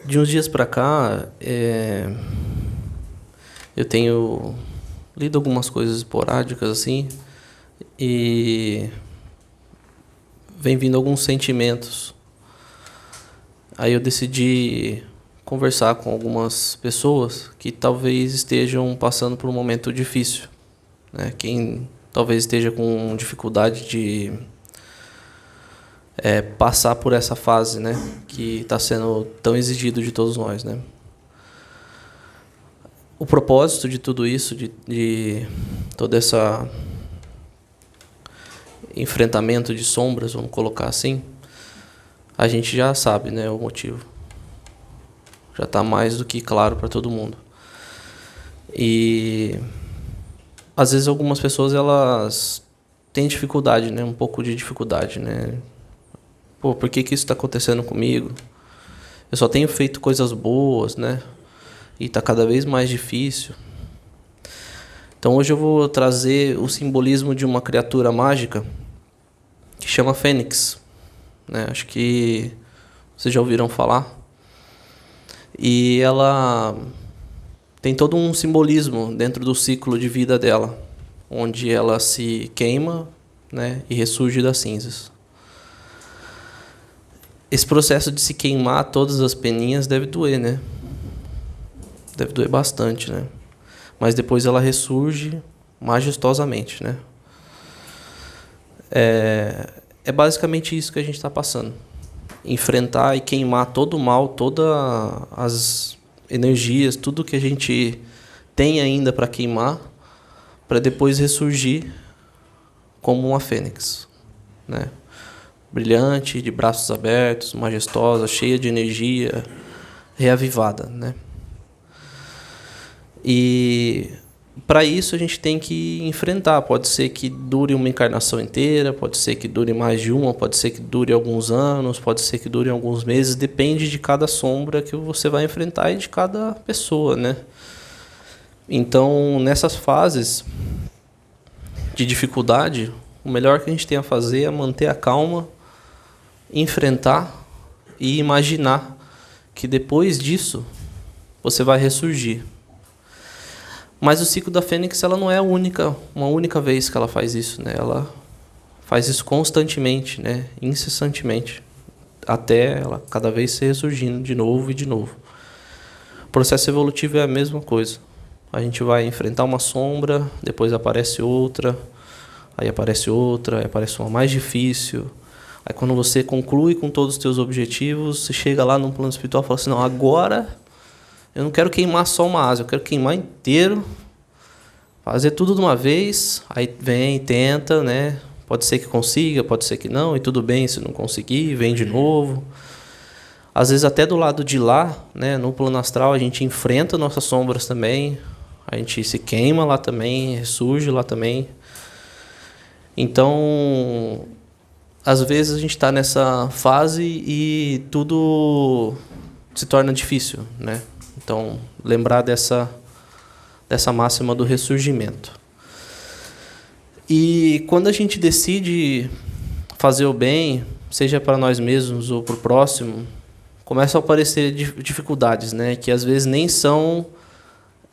De uns dias para cá, eu tenho lido algumas coisas esporádicas assim e vem vindo alguns sentimentos. Aí eu decidi conversar com algumas pessoas que talvez estejam passando por um momento difícil, né? Quem talvez esteja com dificuldade de passar por essa fase, né? Que está sendo tão exigido de todos nós, né? O propósito de tudo isso, de todo esse enfrentamento de sombras, vamos colocar assim, a gente já sabe, né, o motivo. Já está mais do que claro para todo mundo. E às vezes algumas pessoas elas têm dificuldade, né, um pouco de dificuldade, né? Pô, por que isso está acontecendo comigo? Eu só tenho feito coisas boas, né? E está cada vez mais difícil. Então hoje eu vou trazer o simbolismo de uma criatura mágica que chama Fênix, né? Acho que vocês já ouviram falar. E ela tem todo um simbolismo dentro do ciclo de vida dela, onde ela se queima, né, e ressurge das cinzas. Esse processo de se queimar todas as peninhas deve doer, né? Deve doer bastante, né? Mas depois ela ressurge majestosamente, né? É basicamente isso que a gente está passando. Enfrentar e queimar todo o mal, todas as energias, tudo que a gente tem ainda para queimar, para depois ressurgir como uma fênix, né? Brilhante, de braços abertos, majestosa, cheia de energia, reavivada, né? E para isso a gente tem que enfrentar. Pode ser que dure uma encarnação inteira, pode ser que dure mais de uma, pode ser que dure alguns anos, pode ser que dure alguns meses. Depende de cada sombra que você vai enfrentar e de cada pessoa, né? Então, nessas fases de dificuldade, o melhor que a gente tem a fazer é manter a calma, enfrentar e imaginar que depois disso você vai ressurgir. Mas o ciclo da Fênix, ela não é uma única vez que ela faz isso, né? Ela faz isso constantemente, né? Incessantemente, até ela cada vez ser ressurgindo de novo e de novo. O processo evolutivo é a mesma coisa. A gente vai enfrentar uma sombra, depois aparece outra, aí aparece outra, aí aparece uma mais difícil. Aí quando você conclui com todos os teus objetivos, você chega lá num plano espiritual e fala assim, não, agora eu não quero queimar só uma asa, eu quero queimar inteiro, fazer tudo de uma vez. Aí vem, tenta, né? Pode ser que consiga, pode ser que não, e tudo bem se não conseguir, vem de novo. Às vezes até do lado de lá, né, no plano astral, a gente enfrenta nossas sombras também, a gente se queima lá também, ressurge lá também. Então, às vezes a gente está nessa fase e tudo se torna difícil, né? Então, lembrar dessa máxima do ressurgimento. E quando a gente decide fazer o bem, seja para nós mesmos ou para o próximo, começam a aparecer dificuldades, né? Que às vezes nem são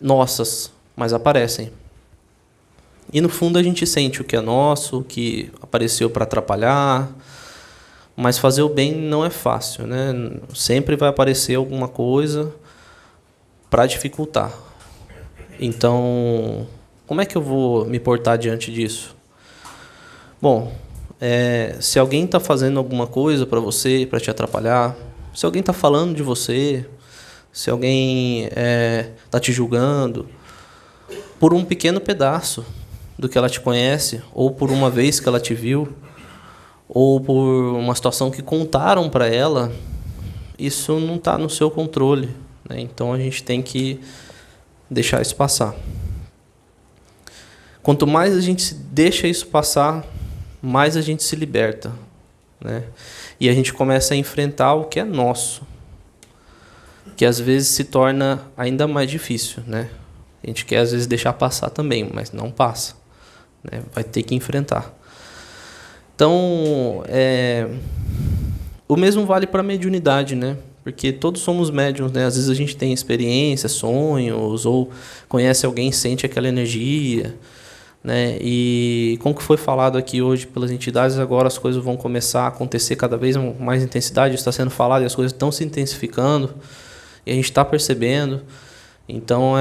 nossas, mas aparecem. E no fundo a gente sente o que é nosso, o que apareceu para atrapalhar, mas fazer o bem não é fácil, né? Sempre vai aparecer alguma coisa para dificultar. Então, como é que eu vou me portar diante disso? Bom, se alguém está fazendo alguma coisa para você, para te atrapalhar, se alguém está falando de você, se alguém está te julgando, por um pequeno pedaço do que ela te conhece, ou por uma vez que ela te viu, ou por uma situação que contaram para ela, isso não está no seu controle, né? Então a gente tem que deixar isso passar. Quanto mais a gente deixa isso passar, mais a gente se liberta, né? E a gente começa a enfrentar o que é nosso, que às vezes se torna ainda mais difícil, né? A gente quer às vezes deixar passar também, mas não passa, né? Vai ter que enfrentar. Então, o mesmo vale para a mediunidade, né? Porque todos somos médiums, né? Às vezes a gente tem experiência, sonhos, ou conhece alguém, sente aquela energia, né? E como que foi falado aqui hoje pelas entidades, agora as coisas vão começar a acontecer cada vez com mais intensidade, está sendo falado e as coisas estão se intensificando, e a gente está percebendo. Então,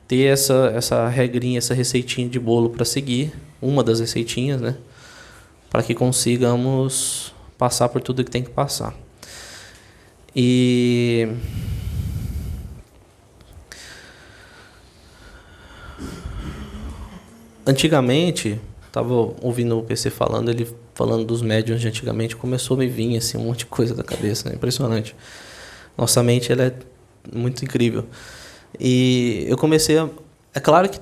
ter essa regrinha, essa receitinha de bolo para seguir, uma das receitinhas, né? Para que consigamos passar por tudo que tem que passar. E antigamente, estava ouvindo o PC falando, ele falando dos médiuns de antigamente, começou a me vir assim, um monte de coisa da cabeça, né? Impressionante. Nossa mente ela é muito incrível. E eu comecei a... É claro que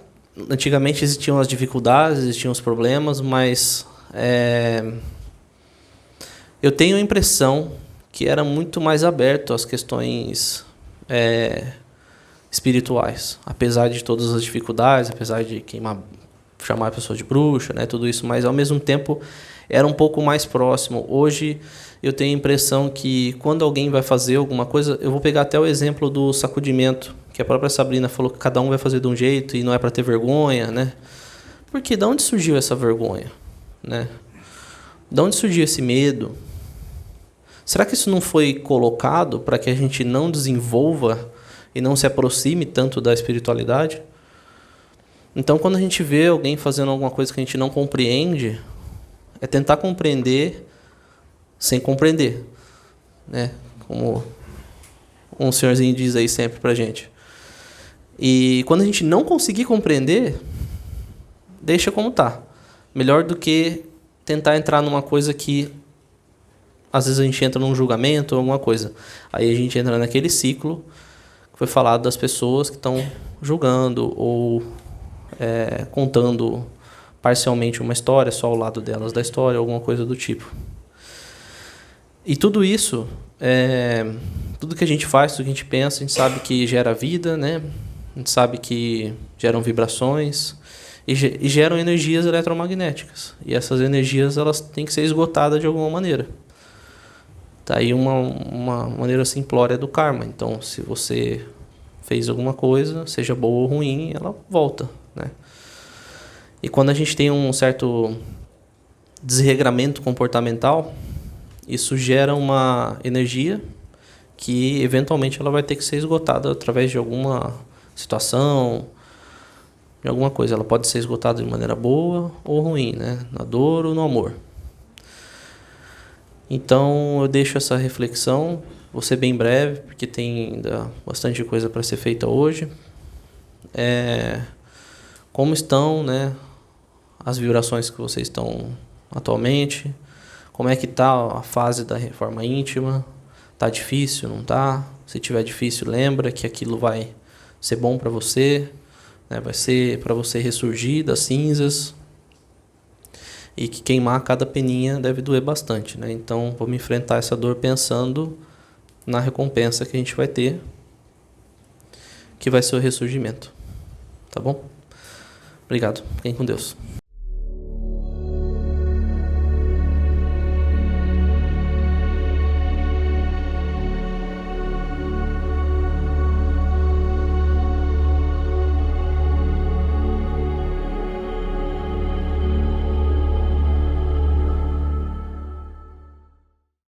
antigamente existiam as dificuldades, existiam os problemas, mas eu tenho a impressão que era muito mais aberto às questões espirituais, apesar de todas as dificuldades, apesar de chamar a pessoa de bruxa, né, tudo isso, mas ao mesmo tempo era um pouco mais próximo. Hoje eu tenho a impressão que quando alguém vai fazer alguma coisa, eu vou pegar até o exemplo do sacudimento, que a própria Sabrina falou que cada um vai fazer de um jeito e não é para ter vergonha, né? Porque de onde surgiu essa vergonha, né? De onde surgiu esse medo? Será que isso não foi colocado para que a gente não desenvolva e não se aproxime tanto da espiritualidade? Então, quando a gente vê alguém fazendo alguma coisa que a gente não compreende, é tentar compreender sem compreender, né? Como um senhorzinho diz aí sempre pra gente. E quando a gente não conseguir compreender, deixa como tá. Melhor do que tentar entrar numa coisa que às vezes a gente entra num julgamento ou alguma coisa. Aí a gente entra naquele ciclo que foi falado das pessoas que estão julgando ou contando parcialmente uma história, só o lado delas da história, alguma coisa do tipo. E tudo isso, tudo que a gente faz, tudo que a gente pensa, a gente sabe que gera vida, né? A gente sabe que geram vibrações e geram energias eletromagnéticas. E essas energias elas têm que ser esgotadas de alguma maneira. Tá aí uma maneira simplória do karma. Então, se você fez alguma coisa, seja boa ou ruim, ela volta, né? E quando a gente tem um certo desregramento comportamental, isso gera uma energia que eventualmente ela vai ter que ser esgotada através de alguma situação, de alguma coisa. Ela pode ser esgotada de maneira boa ou ruim, né? Na dor ou no amor. Então eu deixo essa reflexão, vou ser bem breve, porque tem ainda bastante coisa para ser feita hoje. Como estão, né, as vibrações que vocês estão atualmente? Como é que está a fase da reforma íntima? Está difícil, não está? Se tiver difícil, lembra que aquilo vai ser bom para você, né? Vai ser para você ressurgir das cinzas. E que queimar cada peninha deve doer bastante, né? Então, vamos enfrentar essa dor pensando na recompensa que a gente vai ter, que vai ser o ressurgimento. Tá bom? Obrigado. Fiquem com Deus.